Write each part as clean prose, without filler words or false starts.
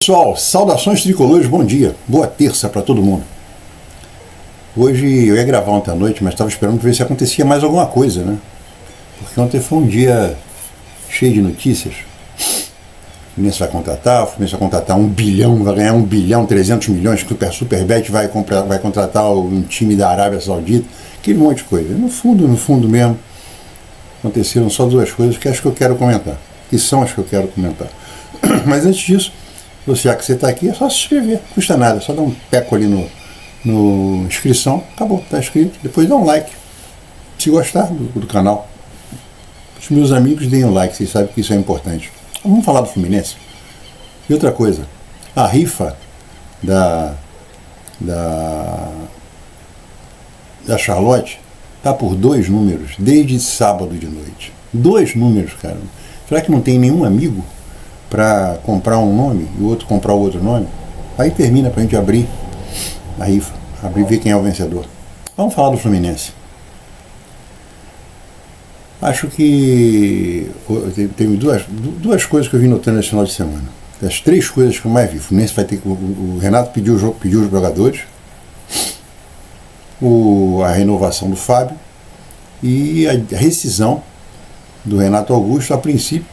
Pessoal, saudações tricolores, bom dia, boa terça para todo mundo. Hoje eu ia gravar ontem à noite, mas estava esperando ver se acontecia mais alguma coisa, né? Porque ontem foi um dia cheio de notícias. O Fluminense vai contratar 1 bilhão, vai ganhar 1 bilhão, 300 milhões, que o Superbet vai contratar um time da Arábia Saudita, aquele monte de coisa. No fundo mesmo, aconteceram só duas coisas que acho que eu quero comentar, que são as que eu quero comentar. Mas antes disso, já que você está aqui, é só se inscrever, não custa nada, é só dar um teco ali no inscrição, acabou, está inscrito, depois dá um like, se gostar do canal. Os meus amigos deem um like, vocês sabem que isso é importante. Vamos falar do Fluminense. E outra coisa, a rifa da Charlotte está por 2 números, desde sábado de noite. 2 números, cara. Será que não tem nenhum amigo para comprar um nome e o outro comprar o outro nome? Aí termina para a gente abrir a rifa, abrir e ver quem é o vencedor. Vamos falar do Fluminense. Acho que teve duas coisas que eu vi notando nesse final de semana. As 3 coisas que eu mais vi. O Fluminense vai ter que. O Renato pediu os jogadores, a renovação do Fábio e a rescisão do Renato Augusto, a princípio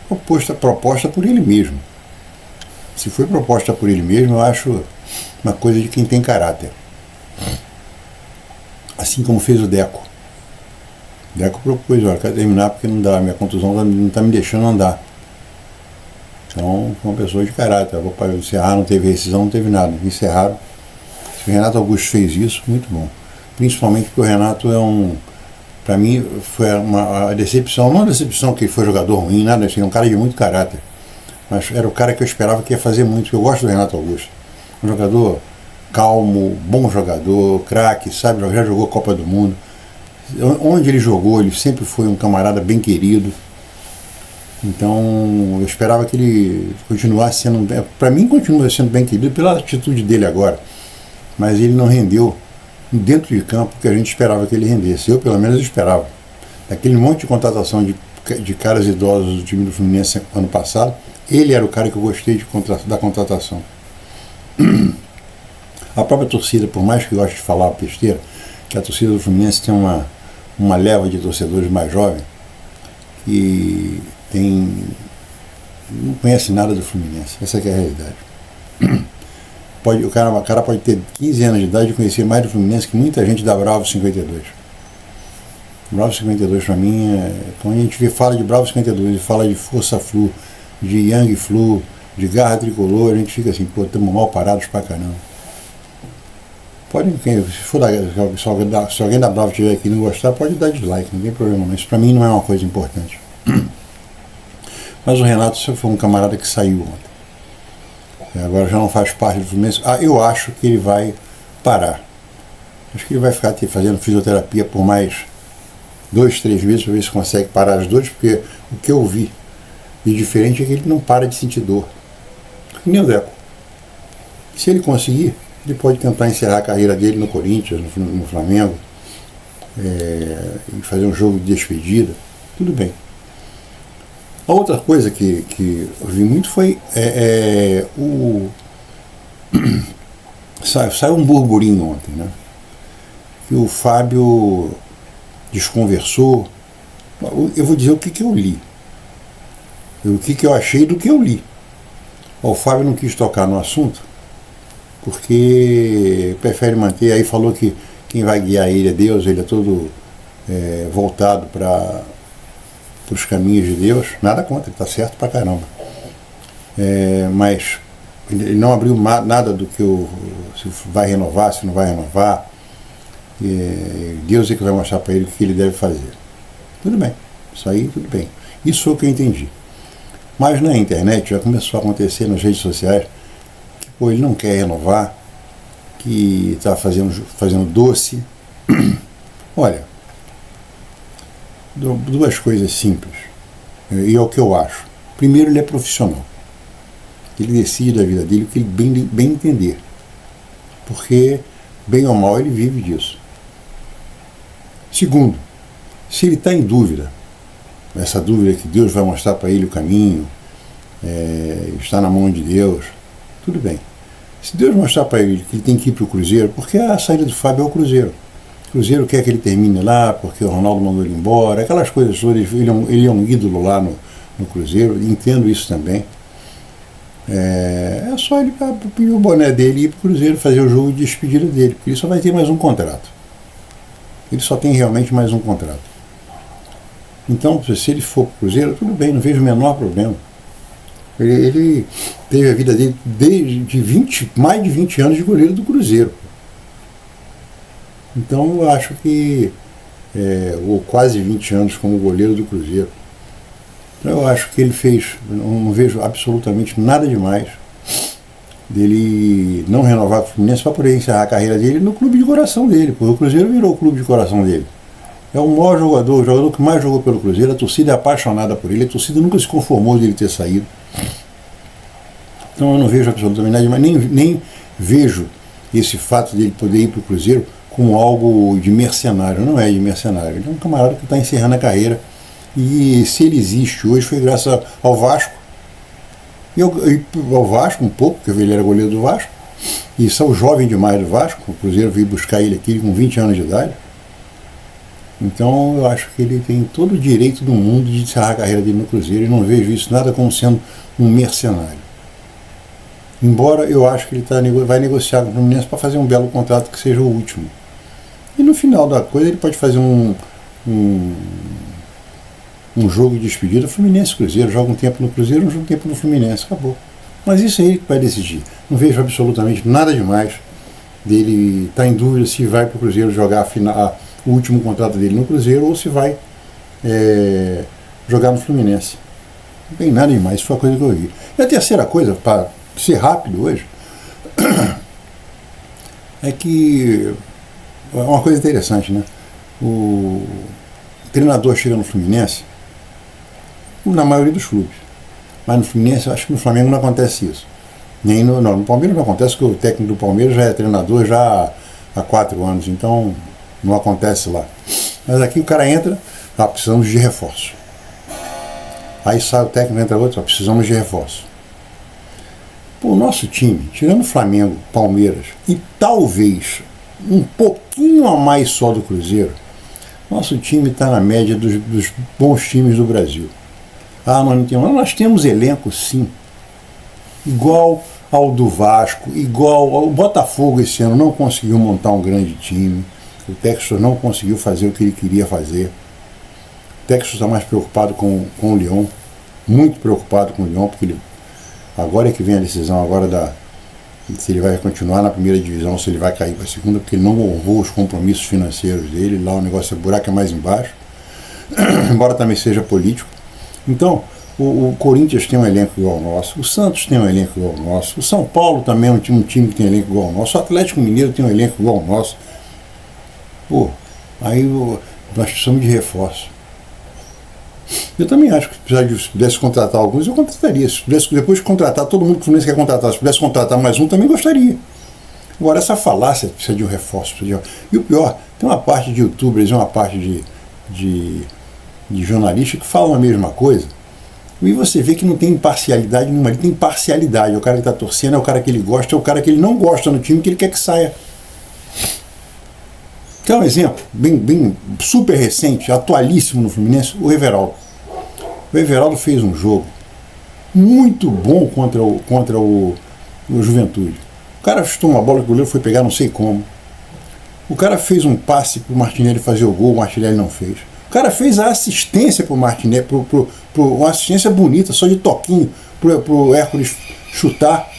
proposta por ele mesmo. Se foi proposta por ele mesmo, eu acho uma coisa de quem tem caráter. Assim como fez o Deco. O Deco propôs, olha, quero terminar porque não dá, minha contusão não está me deixando andar. Então, foi uma pessoa de caráter. Eu vou encerrar, não teve rescisão, não teve nada. Encerraram. Se o Renato Augusto fez isso, muito bom. Principalmente porque o Renato para mim, foi uma decepção. Não uma decepção que ele foi jogador ruim, nada assim, é um cara de muito caráter. Mas era o cara que eu esperava que ia fazer muito, porque eu gosto do Renato Augusto. Um jogador calmo, bom jogador, craque, sabe, já jogou Copa do Mundo. Onde ele jogou, ele sempre foi um camarada bem querido. Então, eu esperava que ele continuasse sendo... Para mim, continua sendo bem querido pela atitude dele agora. Mas ele não rendeu dentro de campo que a gente esperava que ele rendesse. Eu, pelo menos, esperava. Aquele monte de contratação de caras idosos do time do Fluminense ano passado, ele era o cara que eu gostei da contratação. A própria torcida, por mais que eu goste de falar besteira, que a torcida do Fluminense tem uma leva de torcedores mais jovens que não conhece nada do Fluminense. Essa que é a realidade. O cara pode ter 15 anos de idade e conhecer mais do Fluminense que muita gente da Bravo 52. Bravo 52 para mim quando a gente fala de Bravo 52 e fala de Força Flu, de Yang Flu, de Garra Tricolor, a gente fica assim, pô, estamos mal parados pra caramba. Se alguém da Bravo estiver aqui e não gostar, pode dar dislike, não tem problema, mas isso pra mim não é uma coisa importante. Mas o Renato foi um camarada que saiu ontem. Agora já não faz parte do Fluminense. Eu acho que ele vai parar. Acho que ele vai ficar fazendo fisioterapia por mais 2, 3 meses para ver se consegue parar as dores, porque o que eu vi de diferente é que ele não para de sentir dor. Nem o Deco. Se ele conseguir, ele pode tentar encerrar a carreira dele no Corinthians, no Flamengo, e fazer um jogo de despedida. Tudo bem. A outra coisa que eu vi muito foi saiu um burburinho ontem, né? Que o Fábio desconversou. Eu vou dizer o que eu li. O que eu achei do que eu li. O Fábio não quis tocar no assunto porque prefere manter. Aí falou que quem vai guiar ele é Deus, ele é todo voltado para os caminhos de Deus. Nada contra, ele está certo pra caramba. Mas ele não abriu nada do que se vai renovar, se não vai renovar. Deus é que vai mostrar para ele o que ele deve fazer. Tudo bem, isso aí tudo bem. Isso foi o que eu entendi. Mas na internet já começou a acontecer nas redes sociais que ele não quer renovar, que está fazendo doce. Olha, 2 coisas simples, e é o que eu acho. Primeiro, ele é profissional. Ele decide da vida dele o que ele bem entender. Porque, bem ou mal, ele vive disso. Segundo, se ele está em dúvida, essa dúvida que Deus vai mostrar para ele o caminho, está na mão de Deus, Tudo bem. Se Deus mostrar para ele que ele tem que ir para o Cruzeiro, porque a saída do Fábio é o Cruzeiro. O Cruzeiro quer que ele termine lá, porque o Ronaldo mandou ele embora, aquelas coisas todas. Ele é um ídolo lá no Cruzeiro, entendo isso também. É só ele pedir o boné dele e ir para o Cruzeiro fazer o jogo de despedida dele, porque ele só vai ter mais um contrato. Ele só tem realmente mais um contrato. Então, se ele for para o Cruzeiro, tudo bem, não vejo o menor problema. Ele teve a vida dele desde mais de 20 anos de goleiro do Cruzeiro. Então eu acho que, ou quase 20 anos como goleiro do Cruzeiro. Então eu acho que ele fez, não vejo absolutamente nada demais dele não renovar com o Fluminense para poder encerrar a carreira dele no clube de coração dele, porque o Cruzeiro virou o clube de coração dele. É o maior jogador, o jogador que mais jogou pelo Cruzeiro, a torcida é apaixonada por ele, a torcida nunca se conformou de ele ter saído. Então eu não vejo absolutamente nada demais, nem vejo esse fato dele poder ir para o Cruzeiro como algo de mercenário. Não é de mercenário, ele é um camarada que está encerrando a carreira, e se ele existe hoje foi graças ao Vasco, e ao Vasco um pouco, porque ele era goleiro do Vasco, e são jovem demais do Vasco, o Cruzeiro veio buscar ele aqui com 20 anos de idade. Então eu acho que ele tem todo o direito do mundo de encerrar a carreira dele no Cruzeiro, e não vejo isso nada como sendo um mercenário. Embora eu acho que ele vai negociar com o Fluminense para fazer um belo contrato que seja o último. E no final da coisa ele pode fazer um jogo de despedida, Fluminense Cruzeiro, joga um tempo no Cruzeiro, joga um tempo no Fluminense, acabou. Mas isso aí que vai decidir. Não vejo absolutamente nada demais dele estar em dúvida se vai para o Cruzeiro jogar o último contrato dele no Cruzeiro ou se vai jogar no Fluminense. Não tem nada demais, isso foi a coisa que eu vi. E a terceira coisa, para ser rápido hoje, é que é uma coisa interessante, né? O treinador chega no Fluminense, na maioria dos clubes, mas no Fluminense, acho que no Flamengo não acontece isso. Nem no Palmeiras não acontece, porque o técnico do Palmeiras já é treinador já há 4 anos, então não acontece lá. Mas aqui o cara entra, precisamos de reforço. Aí sai o técnico, entra outro, precisamos de reforço. Pô, o nosso time, tirando Flamengo, Palmeiras e talvez um pouquinho a mais só do Cruzeiro, nosso time está na média dos bons times do Brasil. Nós temos elenco, sim. Igual ao do Vasco, igual ao Botafogo esse ano não conseguiu montar um grande time. O Textor não conseguiu fazer o que ele queria fazer. O Textor está mais preocupado com o Lyon, muito preocupado com o Lyon, porque agora é que vem a decisão agora se ele vai continuar na primeira divisão, se ele vai cair para a segunda, porque ele não honrou os compromissos financeiros dele. Lá o negócio, o buraco é mais embaixo, embora também seja político. Então, o Corinthians tem um elenco igual ao nosso, o Santos tem um elenco igual ao nosso, o São Paulo também é um time que tem elenco igual ao nosso, o Atlético Mineiro tem um elenco igual ao nosso. Pô, aí nós precisamos de reforço. Eu também acho que se pudesse contratar alguns, eu contrataria. Se pudesse, depois de contratar todo mundo que o Fluminense quer contratar, se pudesse contratar mais um, também gostaria. Agora, essa falácia precisa de um reforço. E o pior, tem uma parte de youtubers e uma parte de jornalistas que falam a mesma coisa, e você vê que não tem imparcialidade nenhuma. Ele tem parcialidade. É o cara que está torcendo, é o cara que ele gosta, é o cara que ele não gosta no time, que ele quer que saia. Quer um exemplo bem super recente, atualíssimo no Fluminense? O Everaldo. O Everaldo fez um jogo muito bom contra o Juventude. O cara chutou uma bola que o goleiro foi pegar não sei como. O cara fez um passe para o Martinelli fazer o gol, o Martinelli não fez. O cara fez a assistência para o Martinelli, uma assistência bonita, só de toquinho, para o Hércules chutar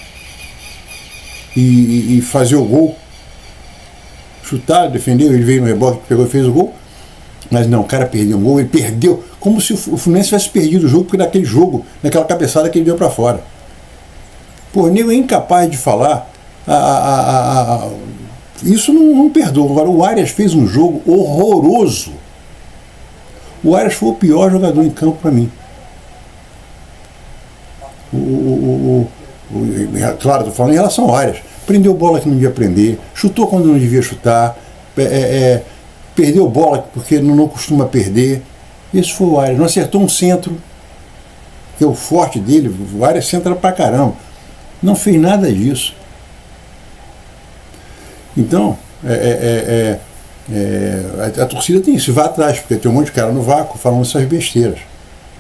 e fazer o gol. Chutar, defendeu, ele veio no rebote, pegou e fez o gol. Mas não, o cara perdeu um gol, ele perdeu, como se o Fluminense tivesse perdido o jogo, porque naquele jogo, naquela cabeçada que ele deu para fora. Pô, o nego é incapaz de falar. Isso não perdoa. Agora, o Arias fez um jogo horroroso. O Arias foi o pior jogador em campo para mim. Claro, estou falando em relação ao Arias. Prendeu bola que não devia prender, chutou quando não devia chutar, perdeu bola porque não costuma perder. Esse foi o Arias. Não acertou um centro, que é o forte dele. O Arias centra pra caramba. Não fez nada disso. Então, a torcida tem isso, vai atrás, porque tem um monte de cara no vácuo falando essas besteiras.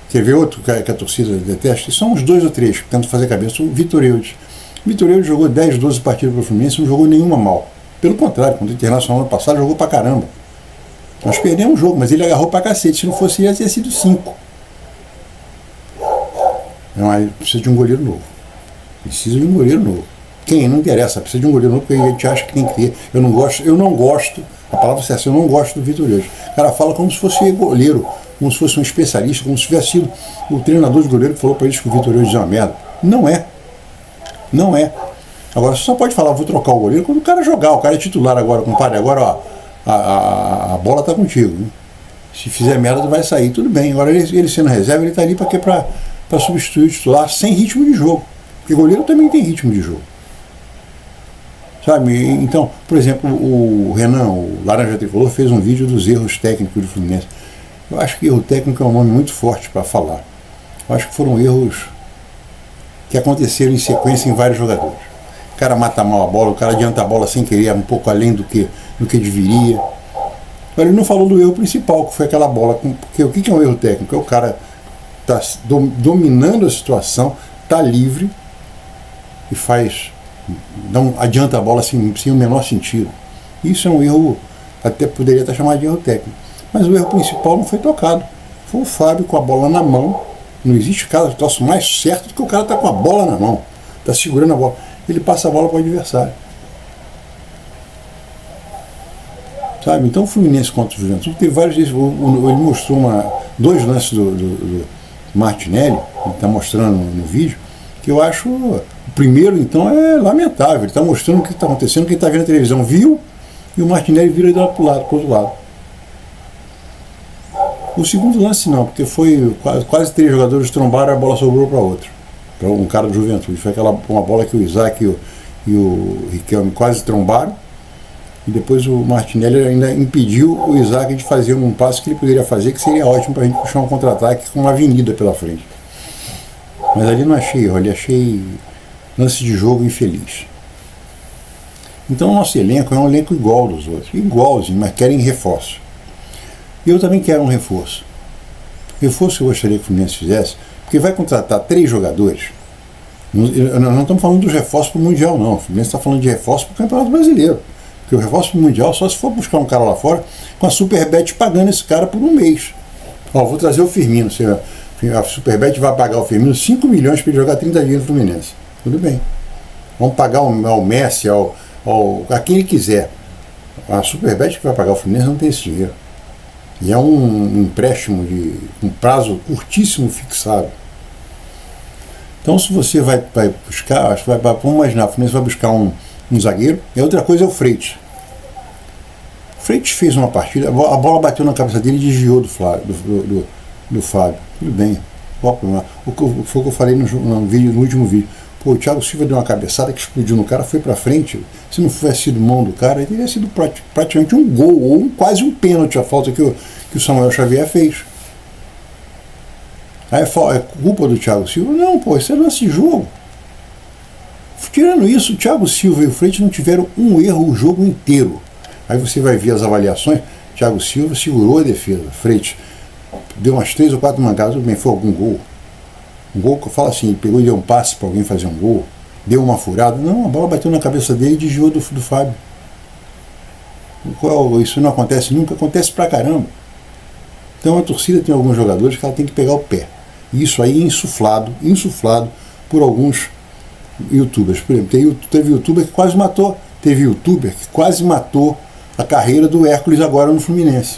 Quer ver outro que a torcida detesta? São uns 2 ou 3 que tentam fazer cabeça. O Vitor Eudes. O Vitor Eudes jogou 10, 12 partidas para o Fluminense, não jogou nenhuma mal. Pelo contrário, contra o Internacional ano passado, jogou pra caramba. Nós perdemos o jogo, mas ele agarrou pra cacete. Se não fosse ele, ia ter sido 5. Mas precisa de um goleiro novo. Precisa de um goleiro novo. Quem? Não interessa, precisa de um goleiro novo, porque a gente acha que tem que ter. Eu não gosto, a palavra é essa, eu não gosto do Vitor Eudes. O cara fala como se fosse goleiro, como se fosse um especialista, como se tivesse sido o treinador de goleiro que falou para eles que o Vitor Eudes é uma merda. Não é. Não é. Agora, você só pode falar, vou trocar o goleiro, quando o cara jogar, o cara é titular agora, compadre, agora ó, a bola está contigo. Né? Se fizer merda, vai sair, tudo bem. Agora, ele sendo reserva, ele está ali para substituir o titular sem ritmo de jogo. Porque goleiro também tem ritmo de jogo. Sabe? Então, por exemplo, o Renan, o Laranja Tricolor, fez um vídeo dos erros técnicos do Fluminense. Eu acho que erro técnico é um nome muito forte para falar. Eu acho que foram erros que aconteceram em sequência em vários jogadores. O cara mata mal a bola, o cara adianta a bola sem querer, um pouco além do que deveria. Mas ele não falou do erro principal, que foi aquela bola. Porque o que é um erro técnico? É o cara tá dominando a situação, tá livre e não adianta a bola sem o menor sentido. Isso é um erro, até poderia estar chamado de erro técnico. Mas o erro principal não foi tocado. Foi o Fábio com a bola na mão. Não existe troço mais certo do que o cara tá com a bola na mão. Tá segurando a bola. Ele passa a bola para o adversário. Sabe? Então o Fluminense contra o Juventude teve vários vezes. Ele mostrou 2 lances do Martinelli, ele está mostrando no vídeo, que eu acho. O primeiro, então, é lamentável. Ele está mostrando o que está acontecendo, quem está vendo a televisão viu, e o Martinelli vira para o outro lado. O segundo lance não, porque foi quase 3 jogadores trombaram e a bola sobrou para outro. Para um cara do Juventude. Foi uma bola que o Isaac e o Riquelme quase trombaram. E depois o Martinelli ainda impediu o Isaac de fazer um passo que ele poderia fazer, que seria ótimo para a gente puxar um contra-ataque com uma avenida pela frente. Mas ali não achei erro, ali achei lance de jogo infeliz. Então o nosso elenco é um elenco igual dos outros, igualzinho, mas querem reforço. E eu também quero um reforço. Reforço que eu gostaria que o Fluminense fizesse, porque vai contratar 3 jogadores. Não estamos falando dos reforços para o Mundial, não. O Fluminense está falando de reforço para o Campeonato Brasileiro. Porque o reforço para o Mundial só se for buscar um cara lá fora com a Superbet pagando esse cara por um mês. Ó, vou trazer o Firmino. A Superbet vai pagar o Firmino 5 milhões para ele jogar 30 dias no Fluminense. Tudo bem. Vamos pagar ao Messi, a quem ele quiser. A Superbet que vai pagar o Fluminense não tem esse dinheiro. E é um empréstimo de um prazo curtíssimo fixado. Então, se você vai buscar, vamos imaginar, o Fluminense vai buscar um zagueiro, e a outra coisa é o Freitas. O Freitas fez uma partida, a bola bateu na cabeça dele e desviou do Fábio. Tudo bem, qual o problema? Foi o que eu falei no último vídeo. Pô, o Thiago Silva deu uma cabeçada que explodiu no cara, foi pra frente. Se não tivesse sido mão do cara, ele teria sido praticamente um gol, ou quase um pênalti, a falta que o Samuel Xavier fez. Aí é culpa do Thiago Silva? Não, pô, isso é lance de jogo. Tirando isso, o Thiago Silva e o Freitas não tiveram um erro o jogo inteiro. Aí você vai ver as avaliações. Thiago Silva segurou a defesa. Freitas deu umas 3 ou 4 mancadas. Tudo bem, foi algum gol. Um gol que eu falo assim, ele pegou e deu um passe para alguém fazer um gol. Deu uma furada. Não, a bola bateu na cabeça dele e desviou do Fábio. Isso não acontece nunca, acontece pra caramba. Então a torcida tem alguns jogadores que ela tem que pegar o pé. E isso aí é insuflado por alguns youtubers. Por exemplo, teve youtuber que quase matou. Teve youtuber que quase matou a carreira do Hércules agora no Fluminense.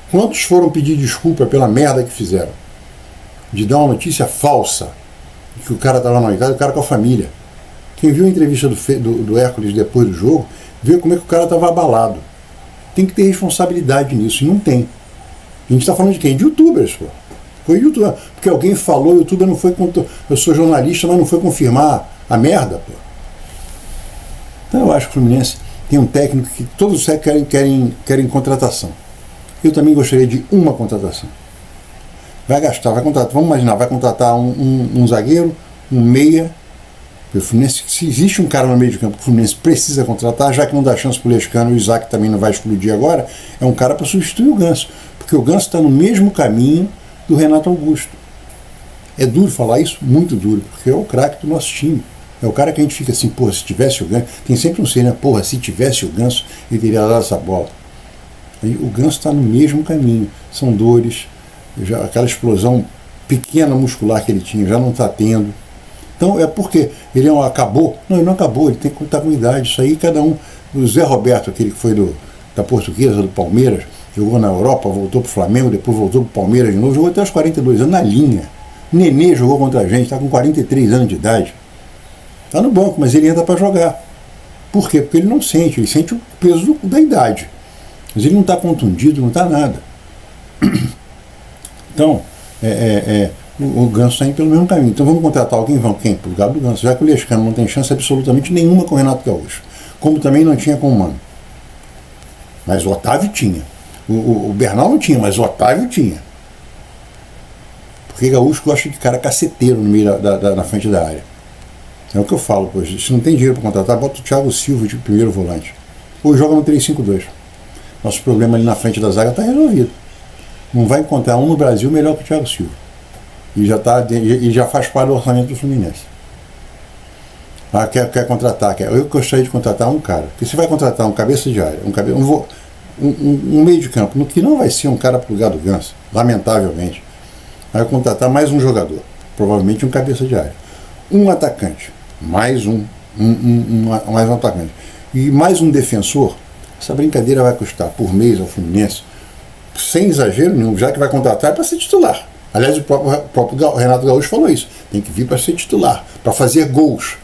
Quantos foram pedir desculpa pela merda que fizeram? De dar uma notícia falsa de que o cara estava na Itália, o cara com a família. Quem viu a entrevista do Hércules depois do jogo, viu como é que o cara estava abalado. Tem que ter responsabilidade nisso, e não tem. A gente está falando de quem? De youtubers, pô. Foi youtuber. Porque alguém falou, o youtuber não foi. Eu sou jornalista, mas não foi confirmar a merda, pô. Então eu acho que o Fluminense tem um técnico que todos querem contratação. Eu também gostaria de uma contratação. Vai contratar, vamos imaginar, vai contratar um zagueiro, um meia O Fluminense, se existe um cara no meio de campo que o Fluminense precisa contratar, já que não dá chance para o Lescano e o Isaac também não vai explodir agora, é um cara para substituir o Ganso. Porque o Ganso está no mesmo caminho do Renato Augusto. É duro falar isso? Muito duro, porque é o craque do nosso time. É o cara que a gente fica assim, porra, se tivesse o Ganso, tem sempre um ser, né? Porra, se tivesse o Ganso, ele teria dado essa bola. E o Ganso está no mesmo caminho. São dores, já aquela explosão pequena muscular que ele tinha, já não está tendo. Então é porque ele acabou. Não, ele não acabou, ele tem que contar com idade. Isso aí cada um. O Zé Roberto, aquele que foi da Portuguesa, do Palmeiras, jogou na Europa, voltou para o Flamengo, depois voltou para o Palmeiras de novo, jogou até os 42 anos na linha. Nenê jogou contra a gente, está com 43 anos de idade. Está no banco, mas ele entra para jogar. Por quê? Porque ele não sente, ele sente o peso da idade. Mas ele não está contundido, não está nada. Então, o Ganso está indo pelo mesmo caminho. Então vamos contratar alguém, quem? Para o lugar do Ganso. Já que o Lescano não tem chance absolutamente nenhuma com o Renato Gaúcho. Como também não tinha com o Mano. Mas o Otávio tinha. O Bernal não tinha, mas o Otávio tinha. Porque Gaúcho gosta de cara caceteiro no meio na frente da área. É o que eu falo, pois. Se não tem dinheiro para contratar, bota o Thiago Silva de primeiro volante. Ou joga no 3-5-2. Nosso problema ali na frente da zaga está resolvido. Não vai encontrar um no Brasil melhor que o Thiago Silva. E já faz parte do orçamento do Fluminense. Quer contratar, eu gostaria de contratar um cara. Porque você vai contratar um cabeça de área, um meio de campo, no que não vai ser um cara para o lugar do Ganso, lamentavelmente. Vai contratar mais um jogador, provavelmente um cabeça de área. Um atacante, mais um atacante. E mais um defensor. Essa brincadeira vai custar por mês ao Fluminense, sem exagero nenhum, já que vai contratar é para ser titular. Aliás, o próprio Renato Gaúcho falou isso. Tem que vir para ser titular, para fazer gols.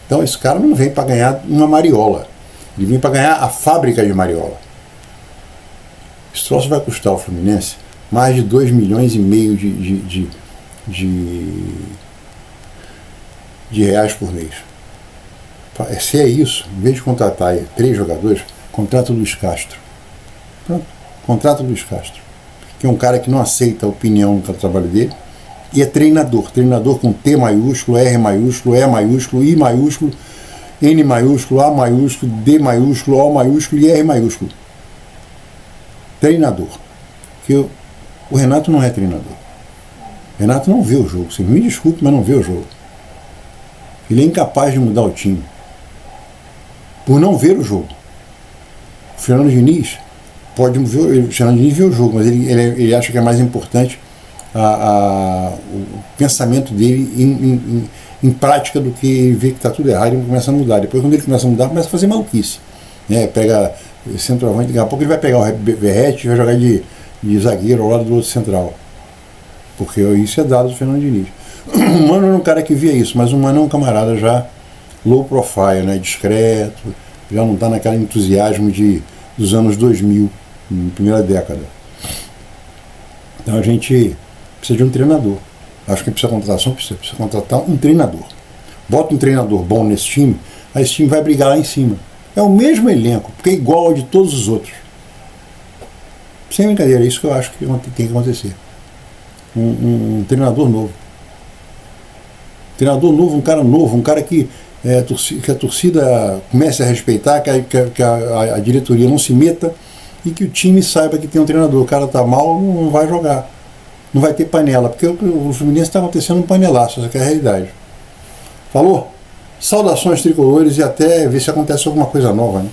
Então esse cara não vem para ganhar uma mariola. Ele vem para ganhar a fábrica de mariola. Esse troço vai custar ao Fluminense mais de 2,5 milhões de reais por mês. Se é isso, em vez de contratar 3 jogadores, contrata o Luiz Castro. Pronto, contrata o Luiz Castro. Que é um cara que não aceita a opinião do trabalho dele. E é treinador com T maiúsculo, R maiúsculo, E maiúsculo, I maiúsculo, N maiúsculo, A maiúsculo, D maiúsculo, O maiúsculo e R maiúsculo. Treinador. Porque o Renato não é treinador. O Renato não vê o jogo. Você me desculpe, mas não vê o jogo. Ele é incapaz de mudar o time. Por não ver o jogo. O Fernando Diniz pode ver, o Fernando Diniz vê o jogo, mas ele acha que é mais importante o pensamento dele em prática do que ver que está tudo errado e começa a mudar. Depois, quando ele começa a mudar, começa a fazer maluquice. Pega centroavante, daqui a pouco ele vai pegar o Verratti e vai jogar de zagueiro ao lado do outro central. Porque isso é dado do Fernando Diniz. O Mano era um cara que via isso, mas o Mano é um camarada já low profile, né, discreto, já não está naquele entusiasmo dos anos 2000, na primeira década. Então a gente precisa de um treinador. Acho que precisa contratar um treinador. Bota um treinador bom nesse time, aí esse time vai brigar lá em cima. É o mesmo elenco, porque é igual ao de todos os outros. Sem brincadeira, é isso que eu acho que tem que acontecer. Um treinador novo. Treinador novo, um cara novo, um cara que a torcida comece a respeitar, que a diretoria não se meta e que o time saiba que tem um treinador. O cara está mal, não vai jogar. Não vai ter panela, porque o Fluminense está acontecendo um panelaço, essa que é a realidade. Falou? Saudações tricolores e até ver se acontece alguma coisa nova, né?